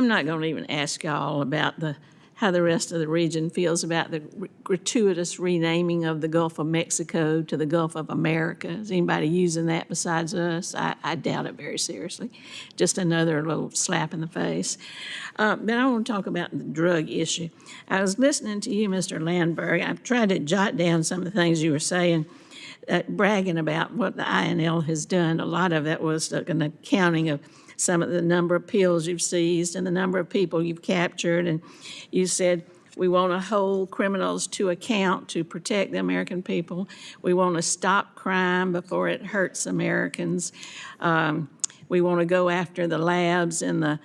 I'm not going to even ask y'all about how the rest of the region feels about the gratuitous renaming of the Gulf of Mexico to the Gulf of America. Is anybody using that besides us? I doubt it very seriously. Just another little slap in the face. But I want to talk about the drug issue. I was listening to you, Mr. Landberg. I tried to jot down some of the things you were saying, bragging about what the INL has done. A lot of that was an accounting of some of the number of pills you've seized and the number of people you've captured. And you said, we want to hold criminals to account to protect the American people. We want to stop crime before it hurts Americans. We want to go after the labs and the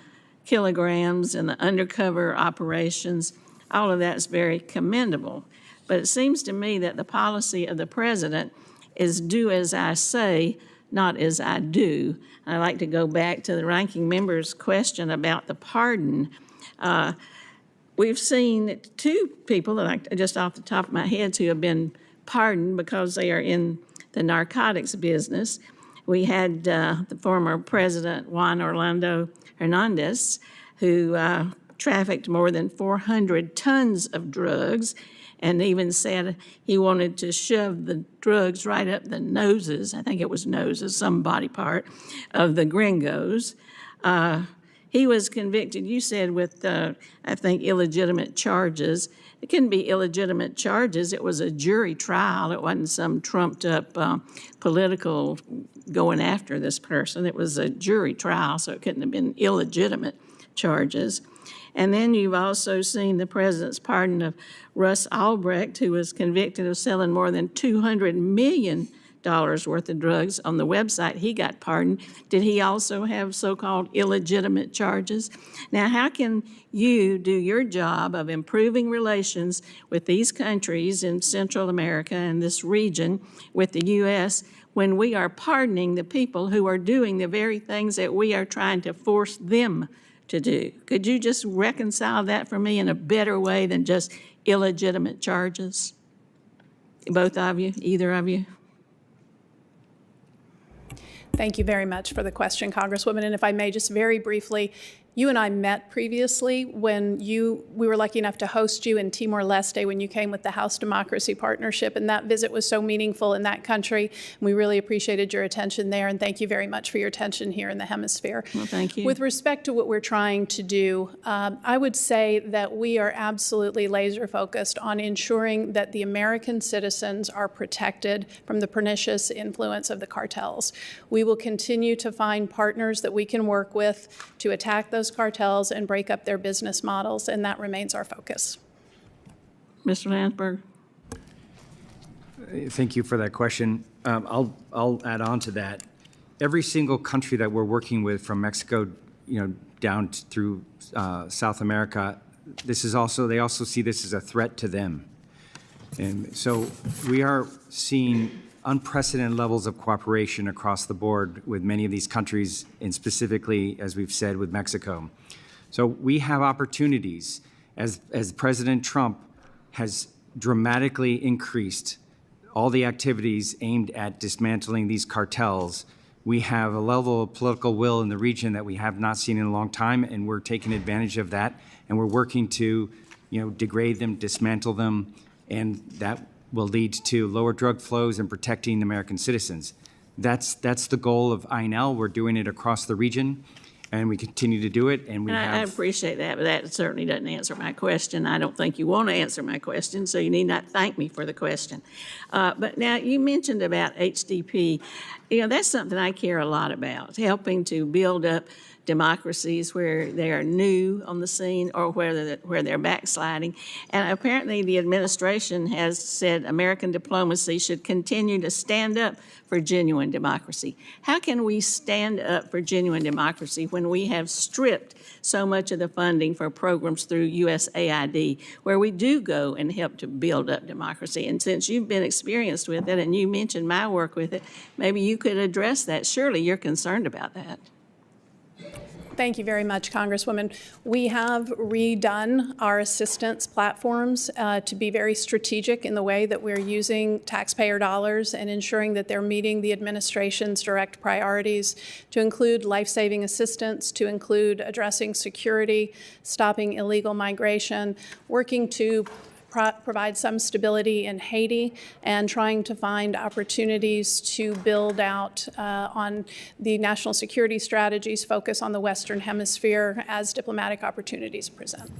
kilograms and the undercover operations. All of that's very commendable. But it seems to me that the policy of the president is do as I say, not as I do. I'd like to go back to the ranking member's question about the pardon. We've seen two people, that just off the top of my head, who have been pardoned because they are in the narcotics business. We had the former president, Juan Hernández, who trafficked more than 400 tons of drugs, and even said he wanted to shove the drugs right up the noses, I think it was noses, some body part, of the gringos. He was convicted, you said, with, I think, illegitimate charges. It couldn't be illegitimate charges. It was a jury trial. It wasn't some trumped-up political going after this person. It was a jury trial, so it couldn't have been illegitimate charges. And then you've also seen the president's pardon of Ross Ulbricht, who was convicted of selling more than $200 million worth of drugs on the website. He got pardoned. Did he also have so-called illegitimate charges? Now, how can you do your job of improving relations with these countries in Central America and this region with the U.S. when we are pardoning the people who are doing the very things that we are trying to force them to do? Could you just reconcile that for me in a better way than just illegitimate charges? Both of you, either of you? Thank you very much for the question, Congresswoman. And if I may just very briefly, you and I met previously when we were lucky enough to host you in Timor-Leste when you came with the House Democracy Partnership, and that visit was so meaningful in that country. And we really appreciated your attention there, and thank you very much for your attention here in the hemisphere. Well, thank you. With respect to what we're trying to do, I would say that we are absolutely laser focused on ensuring that the American citizens are protected from the pernicious influence of the cartels. We will continue to find partners that we can work with to attack those cartels and break up their business models, and that remains our focus. Mr. Landsberg. Thank you for that question. I'll add on to that. Every single country that we're working with, from Mexico, down through South America, they also see this as a threat to them, and so we are seeing unprecedented levels of cooperation across the board with many of these countries, and specifically, as we've said, with Mexico. So we have opportunities, as President Trump has dramatically increased all the activities aimed at dismantling these cartels. We have a level of political will in the region that we have not seen in a long time, and we're taking advantage of that, and we're working to, degrade them, dismantle them, and that will lead to lower drug flows and protecting American citizens. That's the goal of INL. We're doing it across the region, and we continue to do it. And I appreciate that, but that certainly doesn't answer my question. I don't think you want to answer my question, so you need not thank me for the question. But now you mentioned about HDP. That's something I care a lot about, helping to build up democracies where they are new on the scene or where they're backsliding. And apparently the administration has said American diplomacy should continue to stand up for genuine democracy. How can we stand up for genuine democracy when we have stripped so much of the funding for programs through USAID, where we do go and help to build up democracy? And since you've been experienced with it and you mentioned my work with it, maybe you could address that. Surely you're concerned about that. Thank you very much, Congresswoman. We have redone our assistance platforms to be very strategic in the way that we're using taxpayer dollars and ensuring that they're meeting the administration's direct priorities, to include life-saving assistance, to include addressing security, stopping illegal migration, working to provide some stability in Haiti, and trying to find opportunities to build out on the national security strategies, focus on the Western Hemisphere as diplomatic opportunities present.